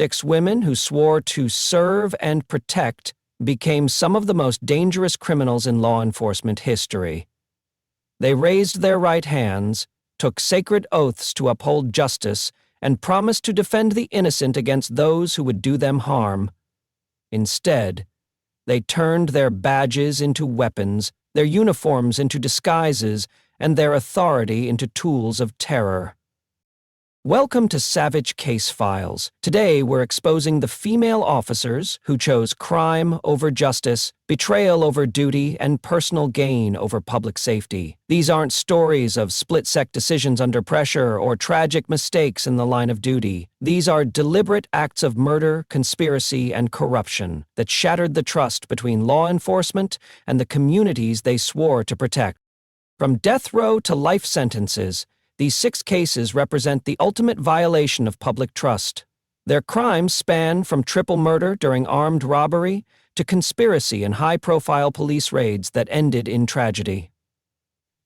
6 women who swore to serve and protect became some of the most dangerous criminals in law enforcement history. They raised their right hands, took sacred oaths to uphold justice, and promised to defend the innocent against those who would do them harm. Instead, they turned their badges into weapons, their uniforms into disguises, and their authority into tools of terror. Welcome to Savage Case Files. Today we're exposing the female officers who chose crime over justice, betrayal over duty, and personal gain over public safety. These aren't stories of split-second decisions under pressure or tragic mistakes in the line of duty. These are deliberate acts of murder, conspiracy, and corruption that shattered the trust between law enforcement and the communities they swore to protect. From death row to life sentences, these 6 cases represent the ultimate violation of public trust. Their crimes span from triple murder during armed robbery to conspiracy and high-profile police raids that ended in tragedy.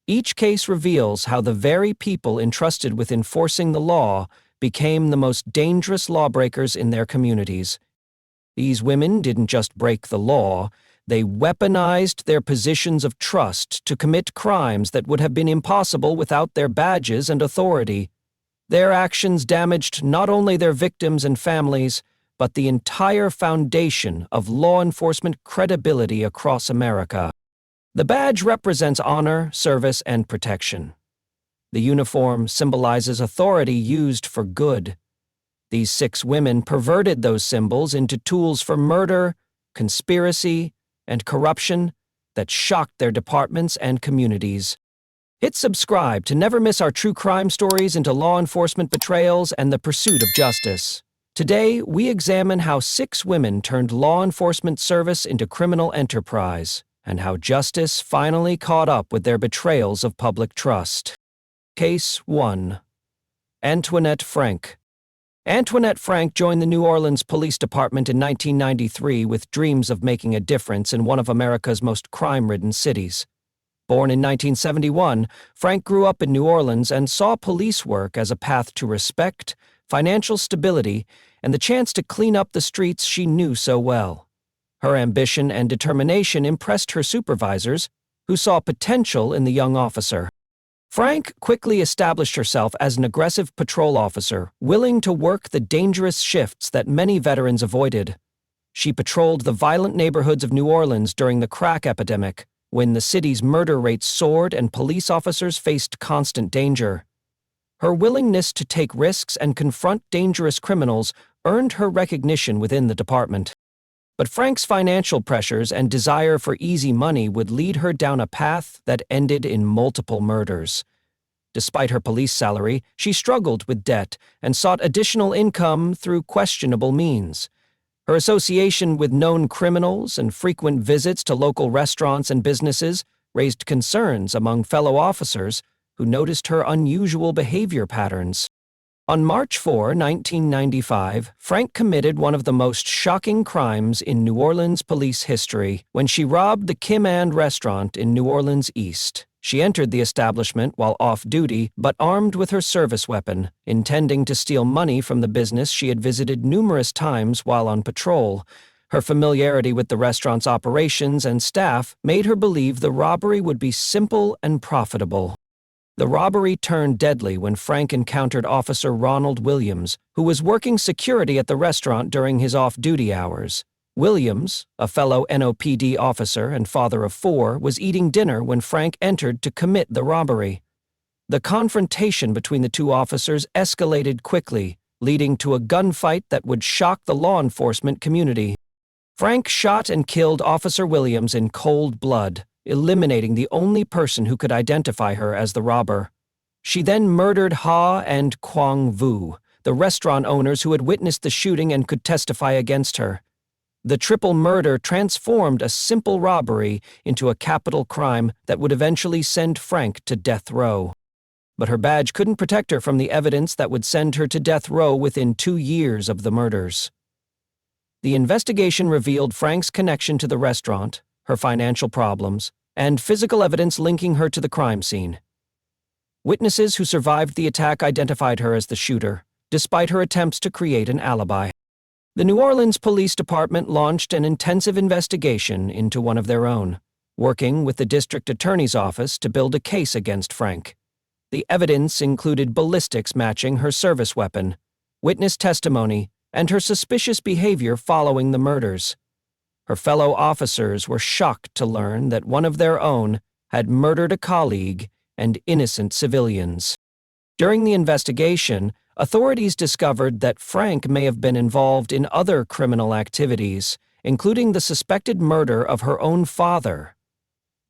Each case reveals how the very people entrusted with enforcing the law became the most dangerous lawbreakers in their communities. These women didn't just break the law, they weaponized their positions of trust to commit crimes that would have been impossible without their badges and authority. Their actions damaged not only their victims and families, but the entire foundation of law enforcement credibility across America. The badge represents honor, service, and protection. The uniform symbolizes authority used for good. These 6 women perverted those symbols into tools for murder, conspiracy, and corruption that shocked their departments and communities. Hit subscribe to never miss our true crime stories into law enforcement betrayals and the pursuit of justice. Today, we examine how 6 women turned law enforcement service into criminal enterprise, and how justice finally caught up with their betrayals of public trust. Case 1. Antoinette Frank. Antoinette Frank joined the New Orleans Police Department in 1993 with dreams of making a difference in one of America's most crime-ridden cities. Born in 1971, Frank grew up in New Orleans and saw police work as a path to respect, financial stability, and the chance to clean up the streets she knew so well. Her ambition and determination impressed her supervisors, who saw potential in the young officer. Frank quickly established herself as an aggressive patrol officer, willing to work the dangerous shifts that many veterans avoided. She patrolled the violent neighborhoods of New Orleans during the crack epidemic, when the city's murder rates soared and police officers faced constant danger. Her willingness to take risks and confront dangerous criminals earned her recognition within the department. But Frank's financial pressures and desire for easy money would lead her down a path that ended in multiple murders. Despite her police salary, she struggled with debt and sought additional income through questionable means. Her association with known criminals and frequent visits to local restaurants and businesses raised concerns among fellow officers who noticed her unusual behavior patterns. On March 4, 1995, Frank committed one of the most shocking crimes in New Orleans police history when she robbed the Kim And restaurant in New Orleans East. She entered the establishment while off-duty, but armed with her service weapon, intending to steal money from the business she had visited numerous times while on patrol. Her familiarity with the restaurant's operations and staff made her believe the robbery would be simple and profitable. The robbery turned deadly when Frank encountered Officer Ronald Williams, who was working security at the restaurant during his off-duty hours. Williams, a fellow NOPD officer and father of 4, was eating dinner when Frank entered to commit the robbery. The confrontation between the 2 officers escalated quickly, leading to a gunfight that would shock the law enforcement community. Frank shot and killed Officer Williams in cold blood, eliminating the only person who could identify her as the robber. She then murdered Ha and Quang Vu, the restaurant owners who had witnessed the shooting and could testify against her. The triple murder transformed a simple robbery into a capital crime that would eventually send Frank to death row. But her badge couldn't protect her from the evidence that would send her to death row within 2 years of the murders. The investigation revealed Frank's connection to the restaurant, her financial problems, and physical evidence linking her to the crime scene. Witnesses who survived the attack identified her as the shooter, despite her attempts to create an alibi. The New Orleans Police Department launched an intensive investigation into one of their own, working with the district attorney's office to build a case against Frank. The evidence included ballistics matching her service weapon, witness testimony, and her suspicious behavior following the murders. Her fellow officers were shocked to learn that one of their own had murdered a colleague and innocent civilians. During the investigation, authorities discovered that Frank may have been involved in other criminal activities, including the suspected murder of her own father.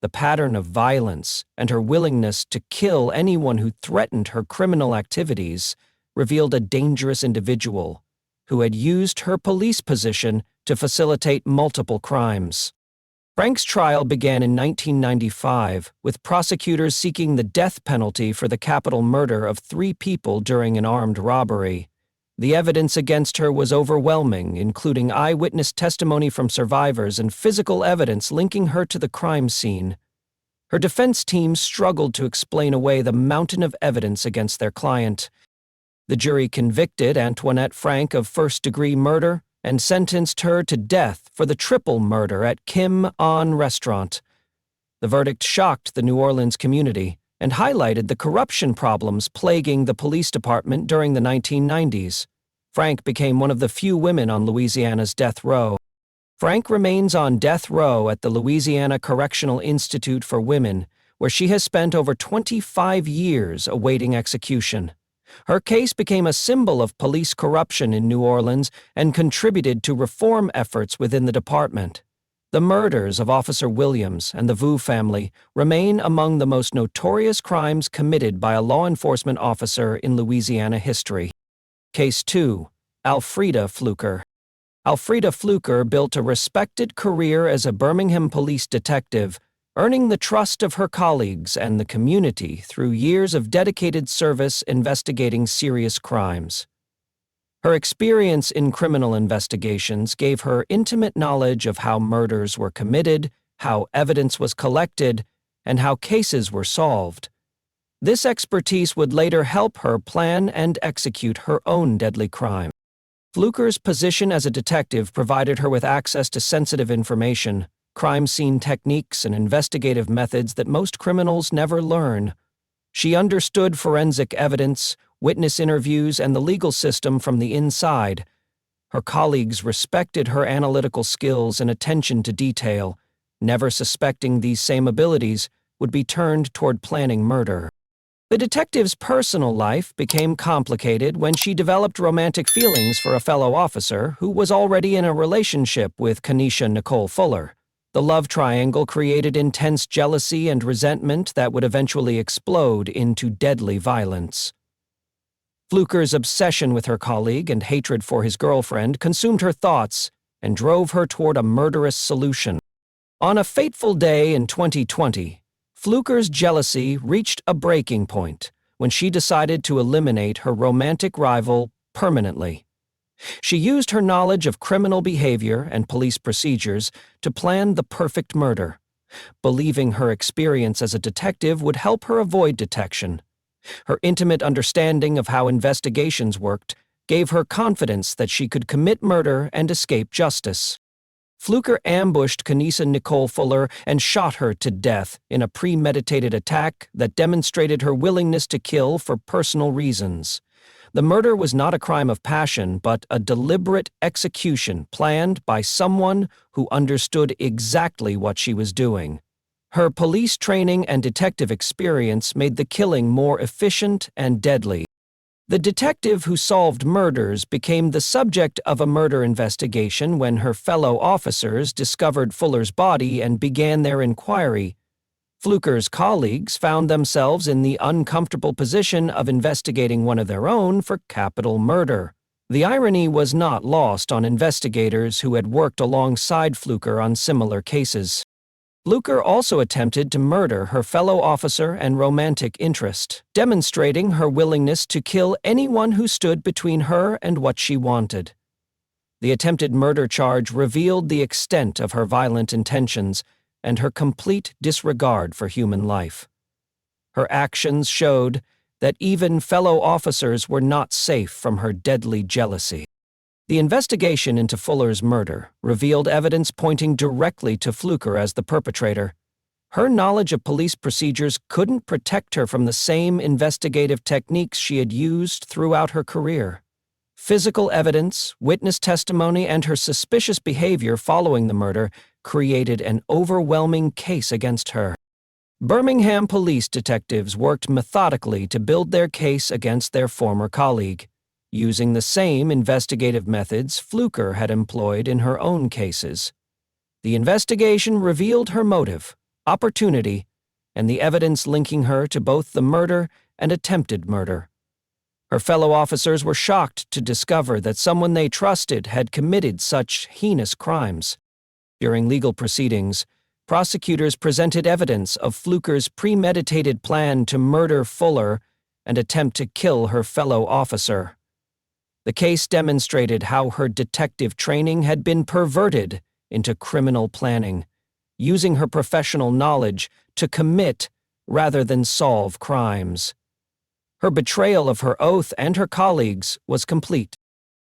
The pattern of violence and her willingness to kill anyone who threatened her criminal activities revealed a dangerous individual who had used her police position to facilitate multiple crimes. Frank's trial began in 1995, with prosecutors seeking the death penalty for the capital murder of 3 people during an armed robbery. The evidence against her was overwhelming, including eyewitness testimony from survivors and physical evidence linking her to the crime scene. Her defense team struggled to explain away the mountain of evidence against their client. The jury convicted Antoinette Frank of first-degree murder and sentenced her to death for the triple murder at Kim On Restaurant. The verdict shocked the New Orleans community and highlighted the corruption problems plaguing the police department during the 1990s. Frank became one of the few women on Louisiana's death row. Frank remains on death row at the Louisiana Correctional Institute for Women, where she has spent over 25 years awaiting execution. Her case became a symbol of police corruption in New Orleans and contributed to reform efforts within the department. The murders of Officer Williams and the Vu family remain among the most notorious crimes committed by a law enforcement officer in Louisiana history. Case 2. Alfreda Fluker. Alfreda Fluker built a respected career as a Birmingham police detective, earning the trust of her colleagues and the community through years of dedicated service investigating serious crimes. Her experience in criminal investigations gave her intimate knowledge of how murders were committed, how evidence was collected, and how cases were solved. This expertise would later help her plan and execute her own deadly crime. Fluker's position as a detective provided her with access to sensitive information, crime scene techniques, and investigative methods that most criminals never learn. She understood forensic evidence, witness interviews, and the legal system from the inside. Her colleagues respected her analytical skills and attention to detail, never suspecting these same abilities would be turned toward planning murder. The detective's personal life became complicated when she developed romantic feelings for a fellow officer who was already in a relationship with Kenesha Nicole Fuller. The love triangle created intense jealousy and resentment that would eventually explode into deadly violence. Fluker's obsession with her colleague and hatred for his girlfriend consumed her thoughts and drove her toward a murderous solution. On a fateful day in 2020, Fluker's jealousy reached a breaking point when she decided to eliminate her romantic rival permanently. She used her knowledge of criminal behavior and police procedures to plan the perfect murder, believing her experience as a detective would help her avoid detection. Her intimate understanding of how investigations worked gave her confidence that she could commit murder and escape justice. Fluker ambushed Kenesha Nicole Fuller and shot her to death in a premeditated attack that demonstrated her willingness to kill for personal reasons. The murder was not a crime of passion, but a deliberate execution planned by someone who understood exactly what she was doing. Her police training and detective experience made the killing more efficient and deadly. The detective who solved murders became the subject of a murder investigation when her fellow officers discovered Fuller's body and began their inquiry. Fluker's colleagues found themselves in the uncomfortable position of investigating one of their own for capital murder. The irony was not lost on investigators who had worked alongside Fluker on similar cases. Fluker also attempted to murder her fellow officer and romantic interest, demonstrating her willingness to kill anyone who stood between her and what she wanted. The attempted murder charge revealed the extent of her violent intentions and her complete disregard for human life. Her actions showed that even fellow officers were not safe from her deadly jealousy. The investigation into Fuller's murder revealed evidence pointing directly to Fluker as the perpetrator. Her knowledge of police procedures couldn't protect her from the same investigative techniques she had used throughout her career. Physical evidence, witness testimony, and her suspicious behavior following the murder created an overwhelming case against her. Birmingham police detectives worked methodically to build their case against their former colleague, using the same investigative methods Fluker had employed in her own cases. The investigation revealed her motive, opportunity, and the evidence linking her to both the murder and attempted murder. Her fellow officers were shocked to discover that someone they trusted had committed such heinous crimes. During legal proceedings, prosecutors presented evidence of Fluker's premeditated plan to murder Fuller and attempt to kill her fellow officer. The case demonstrated how her detective training had been perverted into criminal planning, using her professional knowledge to commit rather than solve crimes. Her betrayal of her oath and her colleagues was complete.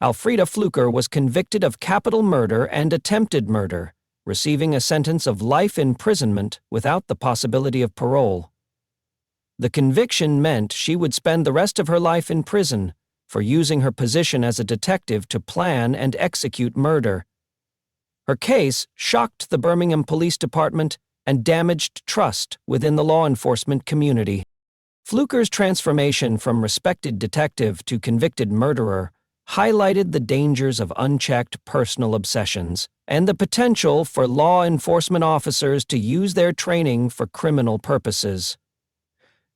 Alfreda Fluker was convicted of capital murder and attempted murder, receiving a sentence of life imprisonment without the possibility of parole. The conviction meant she would spend the rest of her life in prison for using her position as a detective to plan and execute murder. Her case shocked the Birmingham Police Department and damaged trust within the law enforcement community. Fluker's transformation from respected detective to convicted murderer highlighted the dangers of unchecked personal obsessions and the potential for law enforcement officers to use their training for criminal purposes.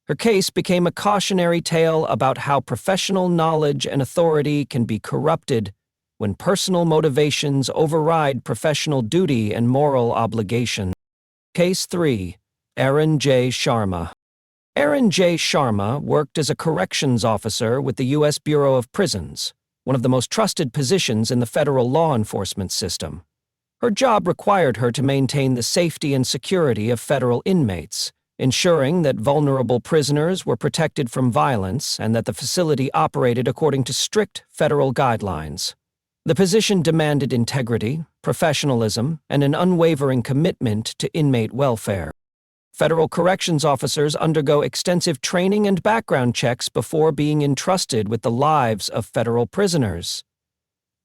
Her case became a cautionary tale about how professional knowledge and authority can be corrupted when personal motivations override professional duty and moral obligation. Case 3. Aaron J. Sharma. Aaron J. Sharma worked as a corrections officer with the U.S. Bureau of Prisons, one of the most trusted positions in the federal law enforcement system. Her job required her to maintain the safety and security of federal inmates, ensuring that vulnerable prisoners were protected from violence and that the facility operated according to strict federal guidelines. The position demanded integrity, professionalism, and an unwavering commitment to inmate welfare. Federal corrections officers undergo extensive training and background checks before being entrusted with the lives of federal prisoners.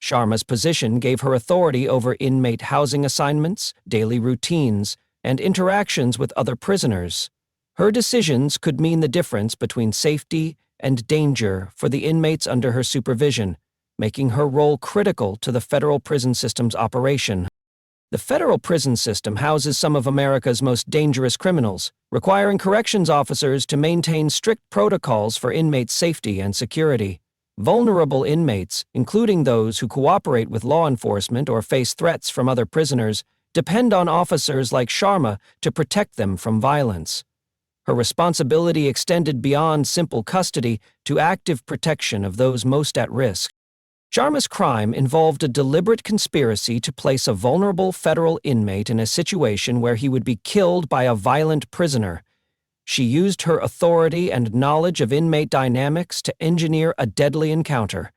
Sharma's position gave her authority over inmate housing assignments, daily routines, and interactions with other prisoners. Her decisions could mean the difference between safety and danger for the inmates under her supervision, making her role critical to the federal prison system's operation. The federal prison system houses some of America's most dangerous criminals, requiring corrections officers to maintain strict protocols for inmates' safety and security. Vulnerable inmates, including those who cooperate with law enforcement or face threats from other prisoners, depend on officers like Sharma to protect them from violence. Her responsibility extended beyond simple custody to active protection of those most at risk. Sharma's crime involved a deliberate conspiracy to place a vulnerable federal inmate in a situation where he would be killed by a violent prisoner. She used her authority and knowledge of inmate dynamics to engineer a deadly encounter,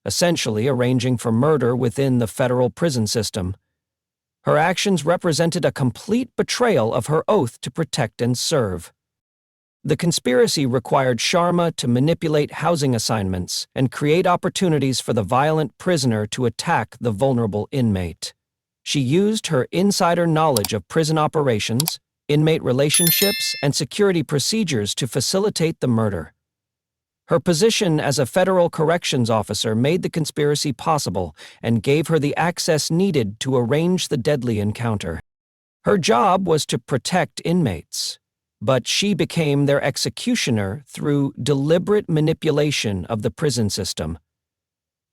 essentially arranging for murder within the federal prison system. Her actions represented a complete betrayal of her oath to protect and serve. The conspiracy required Sharma to manipulate housing assignments and create opportunities for the violent prisoner to attack the vulnerable inmate. She used her insider knowledge of prison operations, inmate relationships, and security procedures to facilitate the murder. Her position as a federal corrections officer made the conspiracy possible and gave her the access needed to arrange the deadly encounter. Her job was to protect inmates, but she became their executioner through deliberate manipulation of the prison system.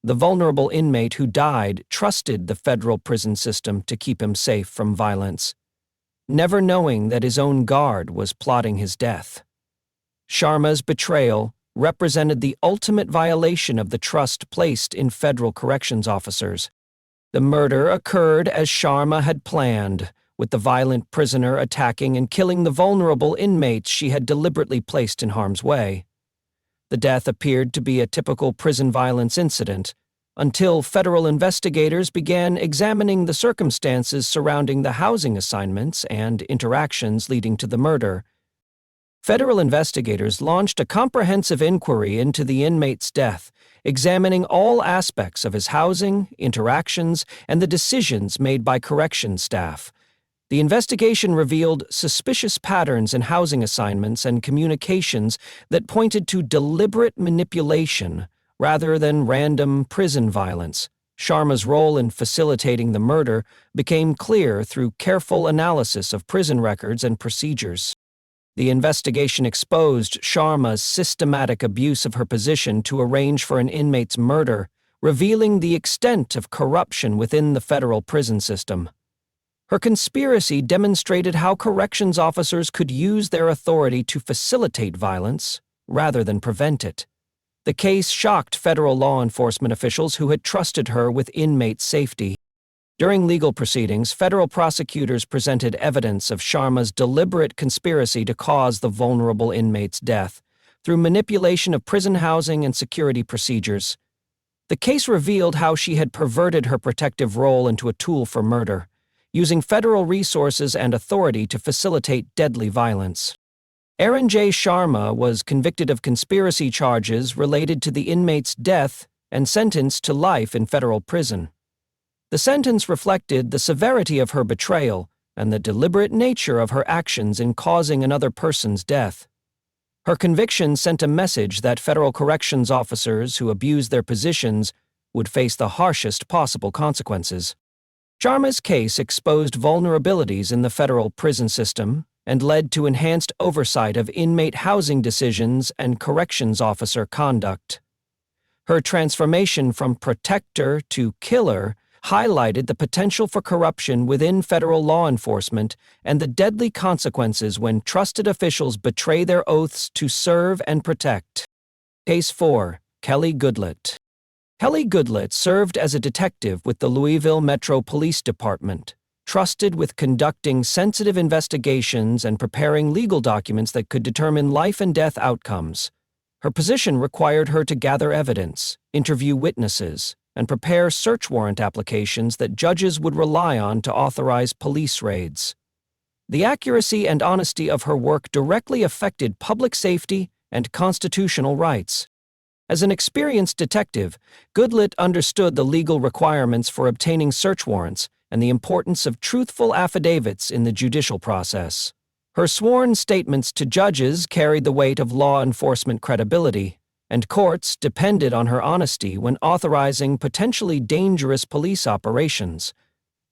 The vulnerable inmate who died trusted the federal prison system to keep him safe from violence, never knowing that his own guard was plotting his death. Sharma's betrayal represented the ultimate violation of the trust placed in federal corrections officers. The murder occurred as Sharma had planned, with the violent prisoner attacking and killing the vulnerable inmates she had deliberately placed in harm's way. The death appeared to be a typical prison violence incident, until federal investigators began examining the circumstances surrounding the housing assignments and interactions leading to the murder. Federal investigators launched a comprehensive inquiry into the inmate's death, examining all aspects of his housing, interactions, and the decisions made by corrections staff. The investigation revealed suspicious patterns in housing assignments and communications that pointed to deliberate manipulation rather than random prison violence. Sharma's role in facilitating the murder became clear through careful analysis of prison records and procedures. The investigation exposed Sharma's systematic abuse of her position to arrange for an inmate's murder, revealing the extent of corruption within the federal prison system. Her conspiracy demonstrated how corrections officers could use their authority to facilitate violence rather than prevent it. The case shocked federal law enforcement officials who had trusted her with inmate safety. During legal proceedings, federal prosecutors presented evidence of Sharma's deliberate conspiracy to cause the vulnerable inmate's death through manipulation of prison housing and security procedures. The case revealed how she had perverted her protective role into a tool for murder, using federal resources and authority to facilitate deadly violence. Aaron J. Sharma was convicted of conspiracy charges related to the inmate's death and sentenced to life in federal prison. The sentence reflected the severity of her betrayal and the deliberate nature of her actions in causing another person's death. Her conviction sent a message that federal corrections officers who abused their positions would face the harshest possible consequences. Sharma's case exposed vulnerabilities in the federal prison system and led to enhanced oversight of inmate housing decisions and corrections officer conduct. Her transformation from protector to killer highlighted the potential for corruption within federal law enforcement and the deadly consequences when trusted officials betray their oaths to serve and protect. Case 4. Kelly Goodlett. Kelly Goodlett served as a detective with the Louisville Metro Police Department, trusted with conducting sensitive investigations and preparing legal documents that could determine life and death outcomes. Her position required her to gather evidence, interview witnesses, and prepare search warrant applications that judges would rely on to authorize police raids. The accuracy and honesty of her work directly affected public safety and constitutional rights. As an experienced detective, Goodlett understood the legal requirements for obtaining search warrants and the importance of truthful affidavits in the judicial process. Her sworn statements to judges carried the weight of law enforcement credibility, and courts depended on her honesty when authorizing potentially dangerous police operations.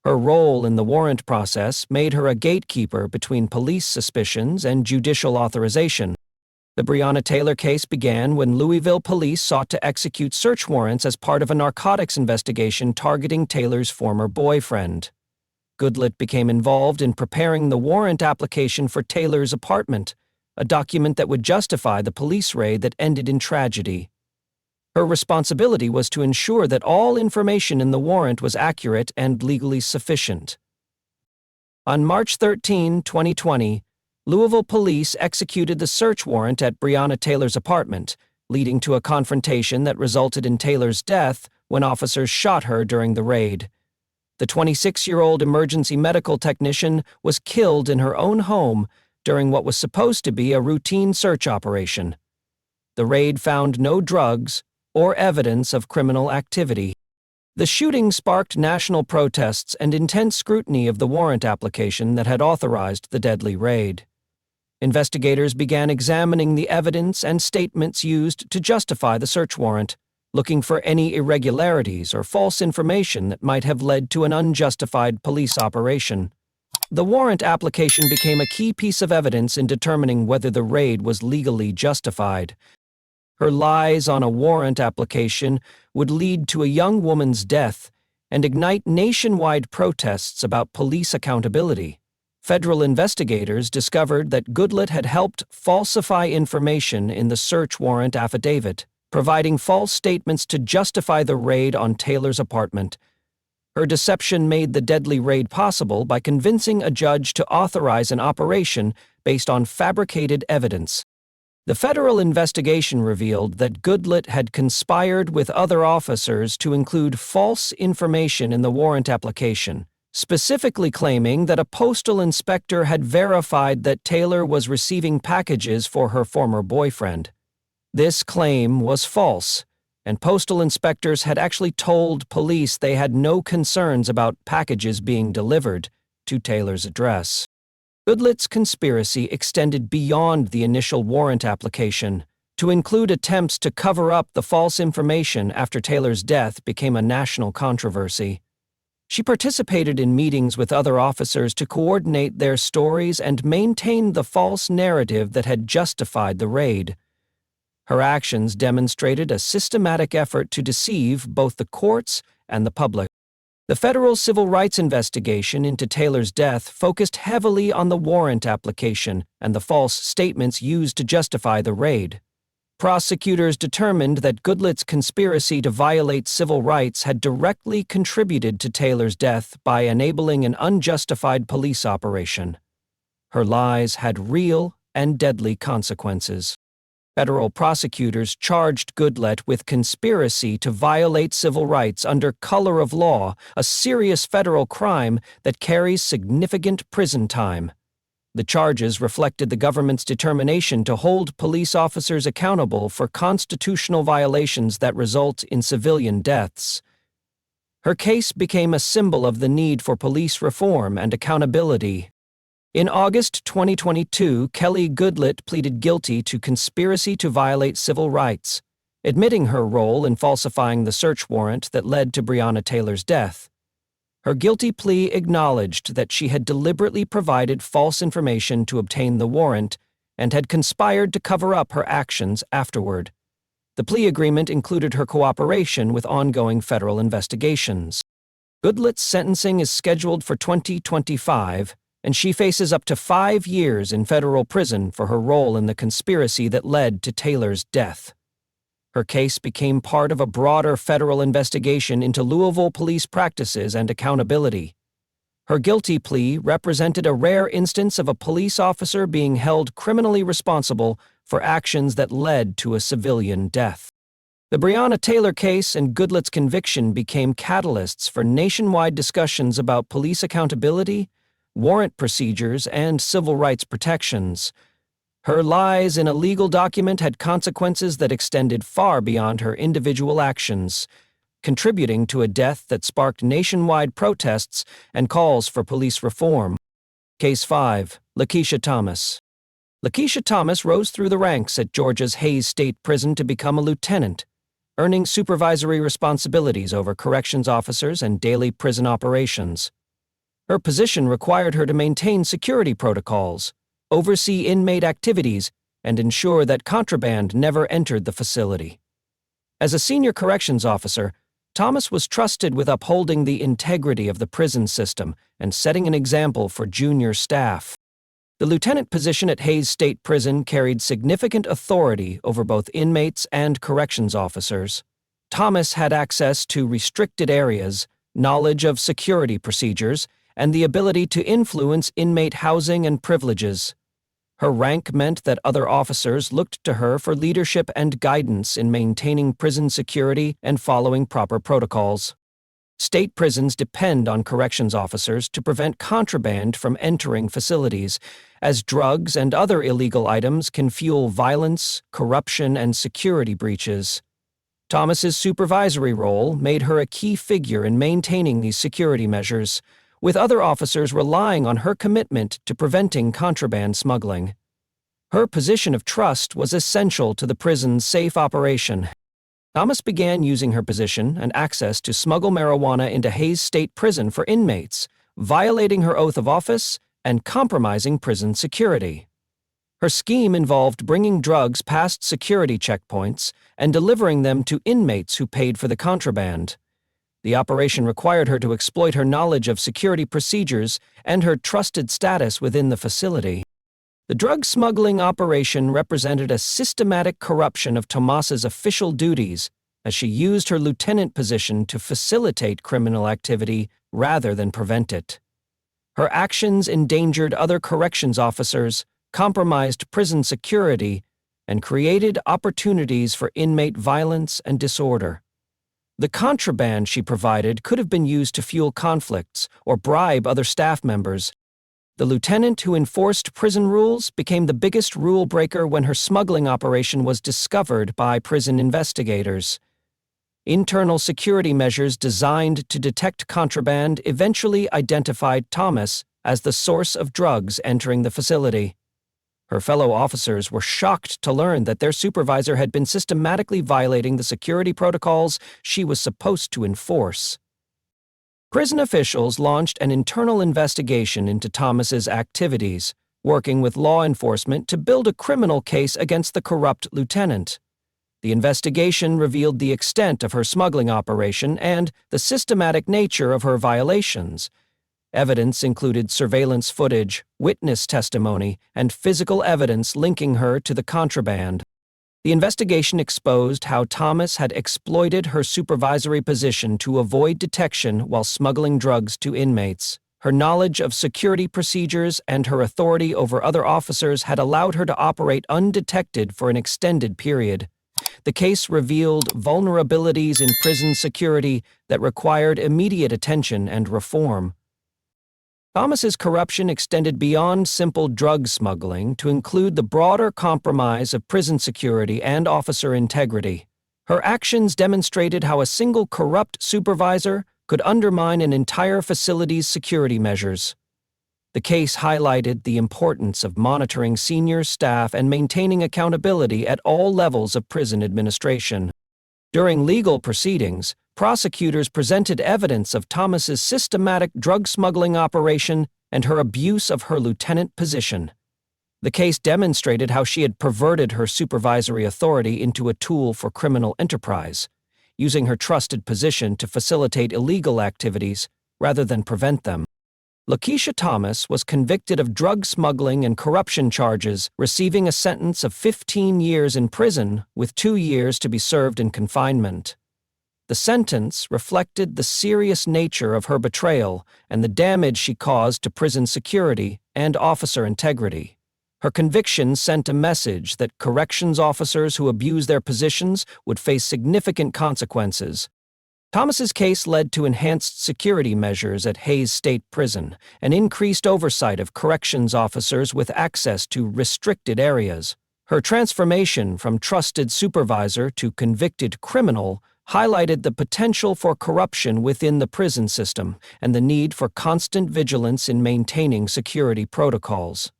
Her role in the warrant process made her a gatekeeper between police suspicions and judicial authorization. The Breonna Taylor case began when Louisville police sought to execute search warrants as part of a narcotics investigation targeting Taylor's former boyfriend. Goodlett became involved in preparing the warrant application for Taylor's apartment, a document that would justify the police raid that ended in tragedy. Her responsibility was to ensure that all information in the warrant was accurate and legally sufficient. On March 13, 2020, Louisville police executed the search warrant at Breonna Taylor's apartment, leading to a confrontation that resulted in Taylor's death when officers shot her during the raid. The 26-year-old emergency medical technician was killed in her own home during what was supposed to be a routine search operation. The raid found no drugs or evidence of criminal activity. The shooting sparked national protests and intense scrutiny of the warrant application that had authorized the deadly raid. Investigators began examining the evidence and statements used to justify the search warrant, looking for any irregularities or false information that might have led to an unjustified police operation. The warrant application became a key piece of evidence in determining whether the raid was legally justified. Her lies on a warrant application would lead to a young woman's death and ignite nationwide protests about police accountability. Federal investigators discovered that Goodlett had helped falsify information in the search warrant affidavit, providing false statements to justify the raid on Taylor's apartment. Her deception made the deadly raid possible by convincing a judge to authorize an operation based on fabricated evidence. The federal investigation revealed that Goodlett had conspired with other officers to include false information in the warrant application, specifically claiming that a postal inspector had verified that Taylor was receiving packages for her former boyfriend. This claim was false, and postal inspectors had actually told police they had no concerns about packages being delivered to Taylor's address. Goodlett's conspiracy extended beyond the initial warrant application to include attempts to cover up the false information after Taylor's death became a national controversy. She participated in meetings with other officers to coordinate their stories and maintain the false narrative that had justified the raid. Her actions demonstrated a systematic effort to deceive both the courts and the public. The federal civil rights investigation into Taylor's death focused heavily on the warrant application and the false statements used to justify the raid. Prosecutors determined that Goodlett's conspiracy to violate civil rights had directly contributed to Taylor's death by enabling an unjustified police operation. Her lies had real and deadly consequences. Federal prosecutors charged Goodlett with conspiracy to violate civil rights under color of law, a serious federal crime that carries significant prison time. The charges reflected the government's determination to hold police officers accountable for constitutional violations that result in civilian deaths. Her case became a symbol of the need for police reform and accountability. In August 2022, Kelly Goodlett pleaded guilty to conspiracy to violate civil rights, admitting her role in falsifying the search warrant that led to Breonna Taylor's death. Her guilty plea acknowledged that she had deliberately provided false information to obtain the warrant and had conspired to cover up her actions afterward. The plea agreement included her cooperation with ongoing federal investigations. Goodlett's sentencing is scheduled for 2025, and she faces up to 5 years in federal prison for her role in the conspiracy that led to Taylor's death. Her case became part of a broader federal investigation into Louisville police practices and accountability. Her guilty plea represented a rare instance of a police officer being held criminally responsible for actions that led to a civilian death. The Breonna Taylor case and Goodlett's conviction became catalysts for nationwide discussions about police accountability, warrant procedures, and civil rights protections. Her lies in a legal document had consequences that extended far beyond her individual actions, contributing to a death that sparked nationwide protests and calls for police reform. Case 5. Lakeisha Thomas. Lakeisha Thomas rose through the ranks at Georgia's Hayes State Prison to become a lieutenant, earning supervisory responsibilities over corrections officers and daily prison operations. Her position required her to maintain security protocols, oversee inmate activities, and ensure that contraband never entered the facility. As a senior corrections officer, Thomas was trusted with upholding the integrity of the prison system and setting an example for junior staff. The lieutenant position at Hayes State Prison carried significant authority over both inmates and corrections officers. Thomas had access to restricted areas, knowledge of security procedures, and the ability to influence inmate housing and privileges. Her rank meant that other officers looked to her for leadership and guidance in maintaining prison security and following proper protocols. State prisons depend on corrections officers to prevent contraband from entering facilities, as drugs and other illegal items can fuel violence, corruption, and security breaches. Thomas's supervisory role made her a key figure in maintaining these security measures, with other officers relying on her commitment to preventing contraband smuggling. Her position of trust was essential to the prison's safe operation. Thomas began using her position and access to smuggle marijuana into Hayes State Prison for inmates, violating her oath of office and compromising prison security. Her scheme involved bringing drugs past security checkpoints and delivering them to inmates who paid for the contraband. The operation required her to exploit her knowledge of security procedures and her trusted status within the facility. The drug smuggling operation represented a systematic corruption of Thomas's official duties, as she used her lieutenant position to facilitate criminal activity rather than prevent it. Her actions endangered other corrections officers, compromised prison security, and created opportunities for inmate violence and disorder. The contraband she provided could have been used to fuel conflicts or bribe other staff members. The lieutenant who enforced prison rules became the biggest rule breaker when her smuggling operation was discovered by prison investigators. Internal security measures designed to detect contraband eventually identified Thomas as the source of drugs entering the facility. Her fellow officers were shocked to learn that their supervisor had been systematically violating the security protocols she was supposed to enforce. Prison officials launched an internal investigation into Thomas's activities, working with law enforcement to build a criminal case against the corrupt lieutenant. The investigation revealed the extent of her smuggling operation and the systematic nature of her violations. Evidence included surveillance footage, witness testimony, and physical evidence linking her to the contraband. The investigation exposed how Thomas had exploited her supervisory position to avoid detection while smuggling drugs to inmates. Her knowledge of security procedures and her authority over other officers had allowed her to operate undetected for an extended period. The case revealed vulnerabilities in prison security that required immediate attention and reform. Thomas's corruption extended beyond simple drug smuggling to include the broader compromise of prison security and officer integrity. Her actions demonstrated how a single corrupt supervisor could undermine an entire facility's security measures. The case highlighted the importance of monitoring senior staff and maintaining accountability at all levels of prison administration. During legal proceedings, prosecutors presented evidence of Thomas's systematic drug smuggling operation and her abuse of her lieutenant position. The case demonstrated how she had perverted her supervisory authority into a tool for criminal enterprise, using her trusted position to facilitate illegal activities rather than prevent them. Lakeisha Thomas was convicted of drug smuggling and corruption charges, receiving a sentence of 15 years in prison with 2 years to be served in confinement. The sentence reflected the serious nature of her betrayal and the damage she caused to prison security and officer integrity. Her conviction sent a message that corrections officers who abuse their positions would face significant consequences. Thomas's case led to enhanced security measures at Hayes State Prison and increased oversight of corrections officers with access to restricted areas. Her transformation from trusted supervisor to convicted criminal highlighted the potential for corruption within the prison system and the need for constant vigilance in maintaining security protocols.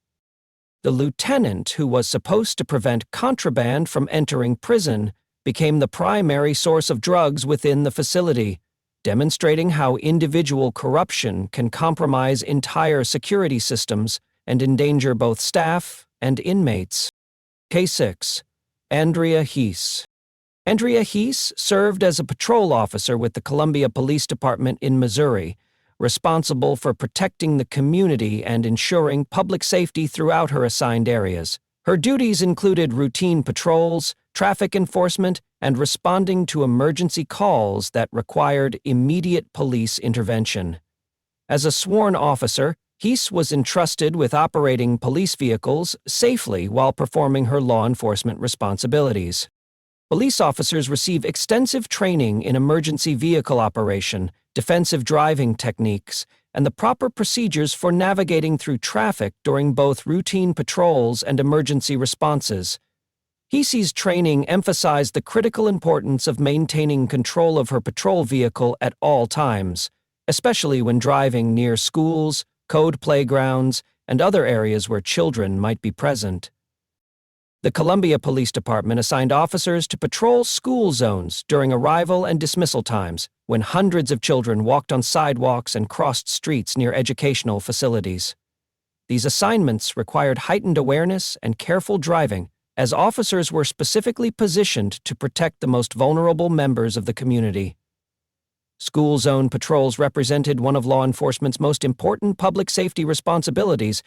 The lieutenant who was supposed to prevent contraband from entering prison became the primary source of drugs within the facility, demonstrating how individual corruption can compromise entire security systems and endanger both staff and inmates. Case 6. Andrea Heinous. Andrea Heinous served as a patrol officer with the Columbia Police Department in Missouri, responsible for protecting the community and ensuring public safety throughout her assigned areas. Her duties included routine patrols, traffic enforcement, and responding to emergency calls that required immediate police intervention. As a sworn officer, Heinous was entrusted with operating police vehicles safely while performing her law enforcement responsibilities. Police officers receive extensive training in emergency vehicle operation, defensive driving techniques, and the proper procedures for navigating through traffic during both routine patrols and emergency responses. Heinous' training emphasized the critical importance of maintaining control of her patrol vehicle at all times, especially when driving near schools, code playgrounds, and other areas where children might be present. The Columbia Police Department assigned officers to patrol school zones during arrival and dismissal times, when hundreds of children walked on sidewalks and crossed streets near educational facilities. These assignments required heightened awareness and careful driving, as officers were specifically positioned to protect the most vulnerable members of the community. School zone patrols represented one of law enforcement's most important public safety responsibilities.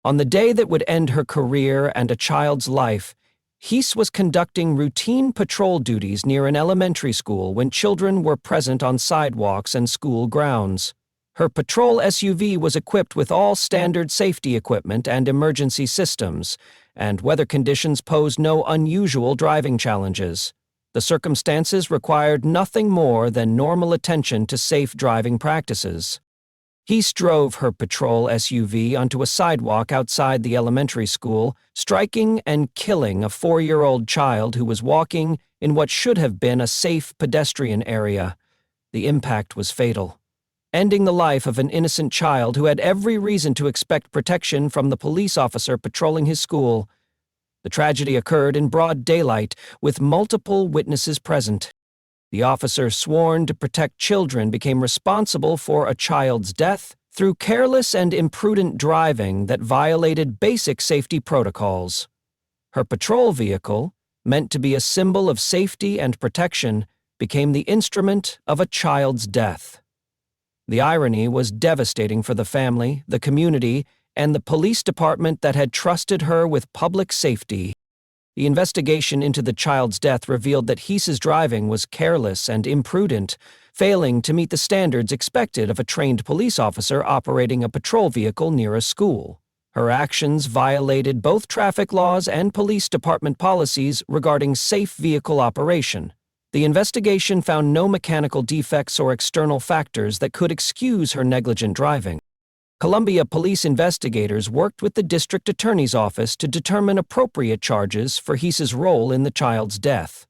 On the day that would end her career and a child's life, Heinous was conducting routine patrol duties near an elementary school when children were present on sidewalks and school grounds. Her patrol SUV was equipped with all standard safety equipment and emergency systems, and weather conditions posed no unusual driving challenges. The circumstances required nothing more than normal attention to safe driving practices. Heinous drove her patrol SUV onto a sidewalk outside the elementary school, striking and killing a 4-year-old child who was walking in what should have been a safe pedestrian area. The impact was fatal, ending the life of an innocent child who had every reason to expect protection from the police officer patrolling his school. The tragedy occurred in broad daylight, with multiple witnesses present. The officer sworn to protect children became responsible for a child's death through careless and imprudent driving that violated basic safety protocols. Her patrol vehicle, meant to be a symbol of safety and protection, became the instrument of a child's death. The irony was devastating for the family, the community, and the police department that had trusted her with public safety. The investigation into the child's death revealed that Heinous' driving was careless and imprudent, failing to meet the standards expected of a trained police officer operating a patrol vehicle near a school. Her actions violated both traffic laws and police department policies regarding safe vehicle operation. The investigation found no mechanical defects or external factors that could excuse her negligent driving. Columbia police investigators worked with the district attorney's office to determine appropriate charges for Heinous' role in the child's death.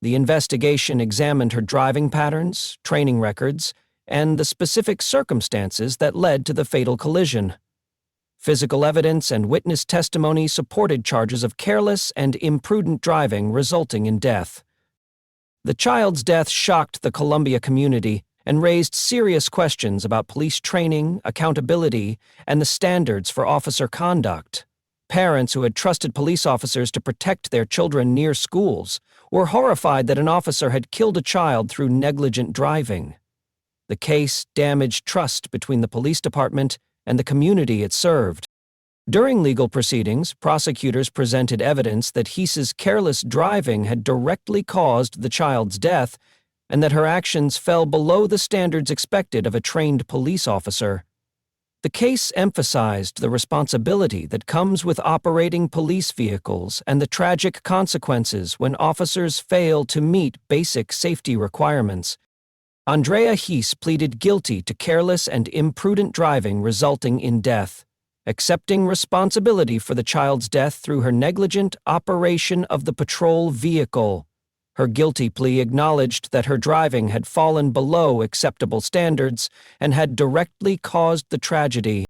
The investigation examined her driving patterns, training records, and the specific circumstances that led to the fatal collision. Physical evidence and witness testimony supported charges of careless and imprudent driving resulting in death. The child's death shocked the Columbia community and raised serious questions about police training, accountability, and the standards for officer conduct. Parents who had trusted police officers to protect their children near schools were horrified that an officer had killed a child through negligent driving. The case damaged trust between the police department and the community it served. During legal proceedings, prosecutors presented evidence that Heinous' careless driving had directly caused the child's death and that her actions fell below the standards expected of a trained police officer. The case emphasized the responsibility that comes with operating police vehicles and the tragic consequences when officers fail to meet basic safety requirements. Andrea Heinous pleaded guilty to careless and imprudent driving resulting in death, accepting responsibility for the child's death through her negligent operation of the patrol vehicle. Her guilty plea acknowledged that her driving had fallen below acceptable standards and had directly caused the tragedy.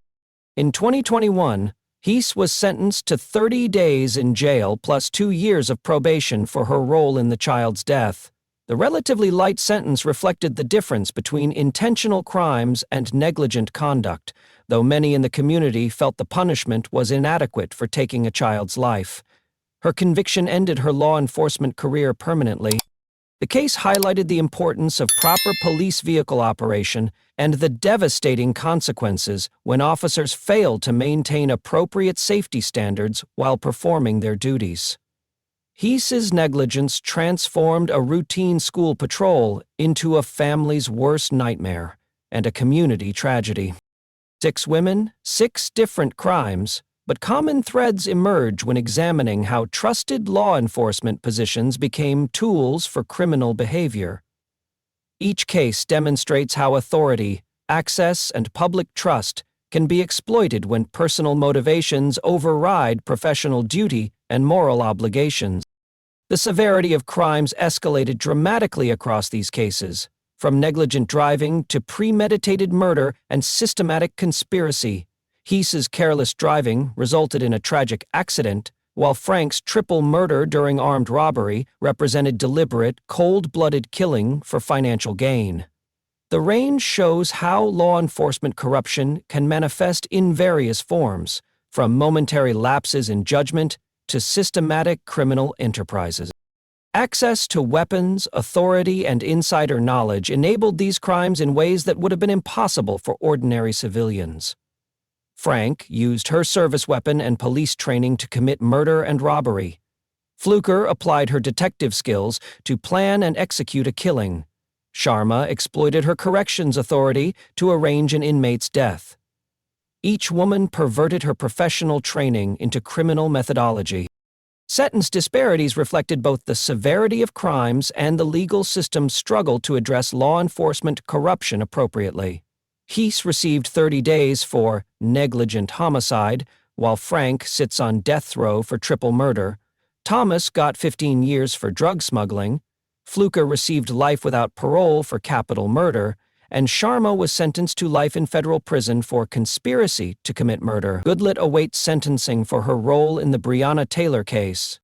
In 2021, Heinous was sentenced to 30 days in jail plus 2 years of probation for her role in the child's death. The relatively light sentence reflected the difference between intentional crimes and negligent conduct, though many in the community felt the punishment was inadequate for taking a child's life. Her conviction ended her law enforcement career permanently. The case highlighted the importance of proper police vehicle operation and the devastating consequences when officers fail to maintain appropriate safety standards while performing their duties. Heinous' negligence transformed a routine school patrol into a family's worst nightmare and a community tragedy. 6 women, 6 different crimes, but common threads emerge when examining how trusted law enforcement positions became tools for criminal behavior. Each case demonstrates how authority, access, and public trust can be exploited when personal motivations override professional duty and moral obligations. The severity of crimes escalated dramatically across these cases, from negligent driving to premeditated murder and systematic conspiracy. Heinous' careless driving resulted in a tragic accident, while Frank's triple murder during armed robbery represented deliberate, cold-blooded killing for financial gain. The range shows how law enforcement corruption can manifest in various forms, from momentary lapses in judgment to systematic criminal enterprises. Access to weapons, authority, and insider knowledge enabled these crimes in ways that would have been impossible for ordinary civilians. Frank used her service weapon and police training to commit murder and robbery. Fluker applied her detective skills to plan and execute a killing. Sharma exploited her corrections authority to arrange an inmate's death. Each woman perverted her professional training into criminal methodology. Sentence disparities reflected both the severity of crimes and the legal system's struggle to address law enforcement corruption appropriately. Heinous received 30 days for negligent homicide, while Frank sits on death row for triple murder. Thomas got 15 years for drug smuggling. Fluker received life without parole for capital murder, and Sharma was sentenced to life in federal prison for conspiracy to commit murder. Goodlet awaits sentencing for her role in the Breonna Taylor case.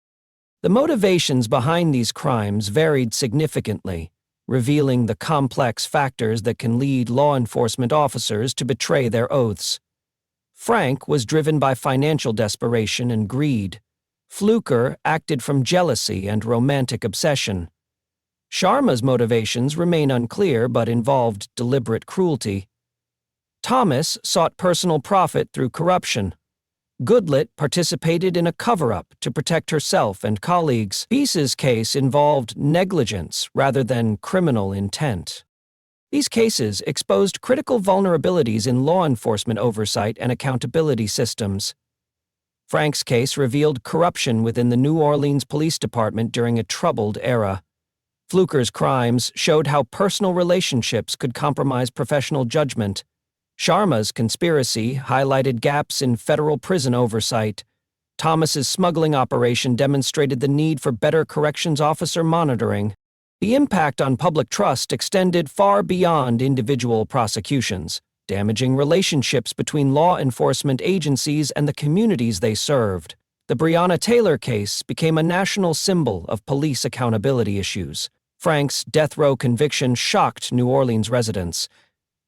The motivations behind these crimes varied significantly, revealing the complex factors that can lead law enforcement officers to betray their oaths. Frank was driven by financial desperation and greed. Fluker acted from jealousy and romantic obsession. Sharma's motivations remain unclear but involved deliberate cruelty. Thomas sought personal profit through corruption. Goodlet participated in a cover-up to protect herself and colleagues. Heinous' case involved negligence rather than criminal intent. These cases exposed critical vulnerabilities in law enforcement oversight and accountability systems. Frank's case revealed corruption within the New Orleans Police Department during a troubled era. Fluker's crimes showed how personal relationships could compromise professional judgment. Sharma's conspiracy highlighted gaps in federal prison oversight. Thomas's smuggling operation demonstrated the need for better corrections officer monitoring. The impact on public trust extended far beyond individual prosecutions, damaging relationships between law enforcement agencies and the communities they served. The Breonna Taylor case became a national symbol of police accountability issues. Frank's death row conviction shocked New Orleans residents.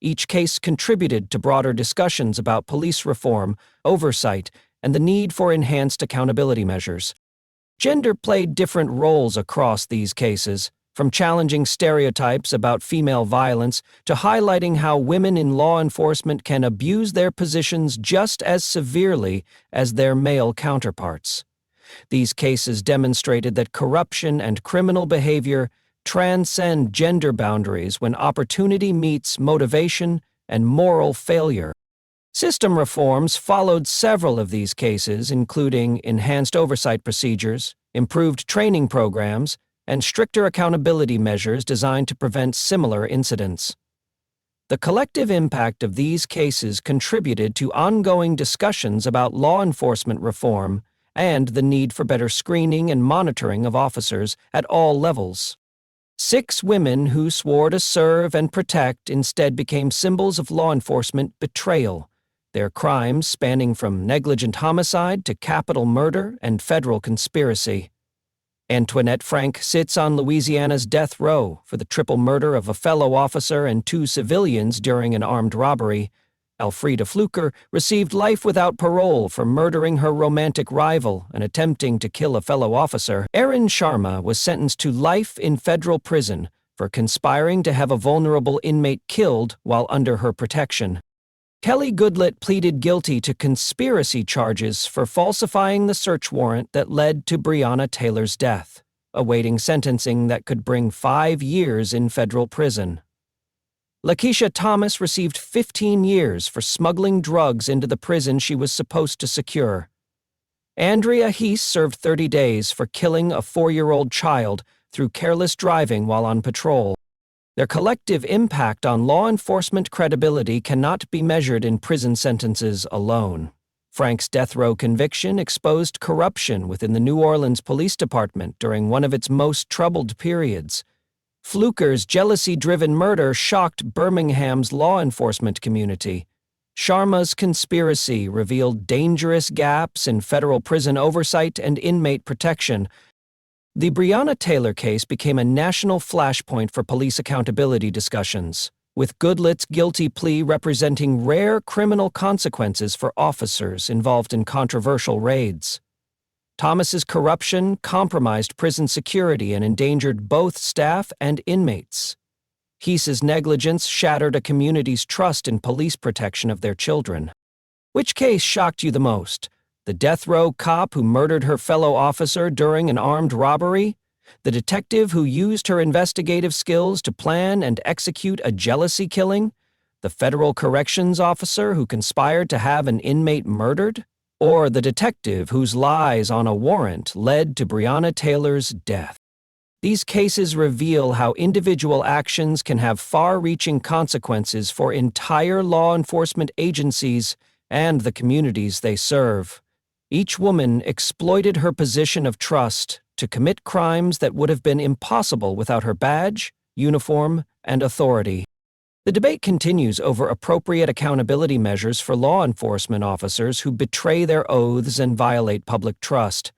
Each case contributed to broader discussions about police reform, oversight, and the need for enhanced accountability measures. Gender played different roles across these cases, from challenging stereotypes about female violence to highlighting how women in law enforcement can abuse their positions just as severely as their male counterparts. These cases demonstrated that corruption and criminal behavior transcend gender boundaries when opportunity meets motivation and moral failure. System reforms followed several of these cases, including enhanced oversight procedures, improved training programs, and stricter accountability measures designed to prevent similar incidents. The collective impact of these cases contributed to ongoing discussions about law enforcement reform and the need for better screening and monitoring of officers at all levels. 6 women who swore to serve and protect instead became symbols of law enforcement betrayal, their crimes spanning from negligent homicide to capital murder and federal conspiracy. Antoinette Frank sits on Louisiana's death row for the triple murder of a fellow officer and 2 civilians during an armed robbery. Elfrida Fluker received life without parole for murdering her romantic rival and attempting to kill a fellow officer. Erin Sharma was sentenced to life in federal prison for conspiring to have a vulnerable inmate killed while under her protection. Kelly Goodlet pleaded guilty to conspiracy charges for falsifying the search warrant that led to Breonna Taylor's death, awaiting sentencing that could bring 5 years in federal prison. Lakeisha Thomas received 15 years for smuggling drugs into the prison she was supposed to secure. Andrea Heinous served 30 days for killing a 4-year-old child through careless driving while on patrol. Their collective impact on law enforcement credibility cannot be measured in prison sentences alone. Frank's death row conviction exposed corruption within the New Orleans Police Department during one of its most troubled periods. Fluker's jealousy-driven murder shocked Birmingham's law enforcement community. Sharma's conspiracy revealed dangerous gaps in federal prison oversight and inmate protection. The Breonna Taylor case became a national flashpoint for police accountability discussions, with Goodlet's guilty plea representing rare criminal consequences for officers involved in controversial raids. Thomas's corruption compromised prison security and endangered both staff and inmates. Heinous' negligence shattered a community's trust in police protection of their children. Which case shocked you the most? The death row cop who murdered her fellow officer during an armed robbery? The detective who used her investigative skills to plan and execute a jealousy killing? The federal corrections officer who conspired to have an inmate murdered? Or the detective whose lies on a warrant led to Breonna Taylor's death? These cases reveal how individual actions can have far-reaching consequences for entire law enforcement agencies and the communities they serve. Each woman exploited her position of trust to commit crimes that would have been impossible without her badge, uniform, and authority. The debate continues over appropriate accountability measures for law enforcement officers who betray their oaths and violate public trust.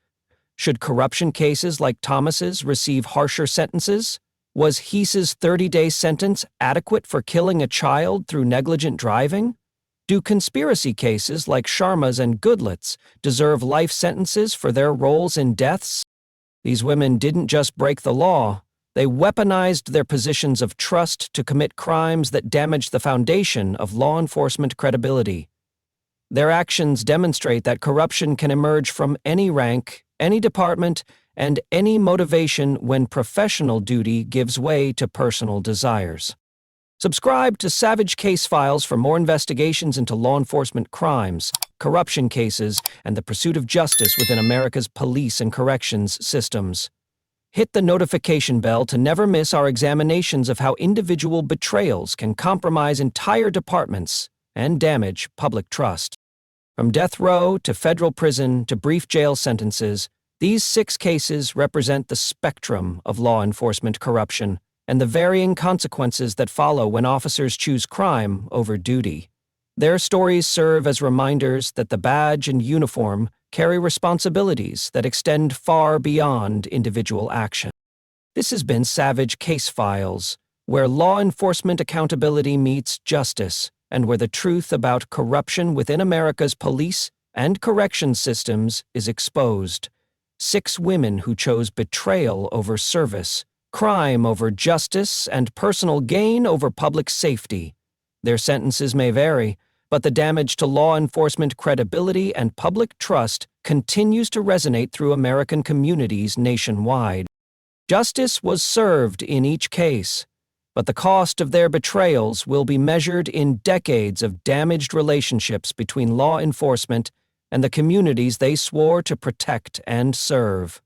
Should corruption cases like Thomas's receive harsher sentences? Was Heese's 30-day sentence adequate for killing a child through negligent driving? Do conspiracy cases like Sharma's and Goodlet's deserve life sentences for their roles in deaths? These women didn't just break the law. They weaponized their positions of trust to commit crimes that damaged the foundation of law enforcement credibility. Their actions demonstrate that corruption can emerge from any rank, any department, and any motivation when professional duty gives way to personal desires. Subscribe to Savage Case Files for more investigations into law enforcement crimes, corruption cases, and the pursuit of justice within America's police and corrections systems. Hit the notification bell to never miss our examinations of how individual betrayals can compromise entire departments and damage public trust. From death row to federal prison to brief jail sentences, these 6 cases represent the spectrum of law enforcement corruption and the varying consequences that follow when officers choose crime over duty. Their stories serve as reminders that the badge and uniform carry responsibilities that extend far beyond individual action. This has been Savage Case Files, where law enforcement accountability meets justice, and where the truth about corruption within America's police and corrections systems is exposed. 6 women who chose betrayal over service, crime over justice, and personal gain over public safety. Their sentences may vary, but the damage to law enforcement credibility and public trust continues to resonate through American communities nationwide. Justice was served in each case, but the cost of their betrayals will be measured in decades of damaged relationships between law enforcement and the communities they swore to protect and serve.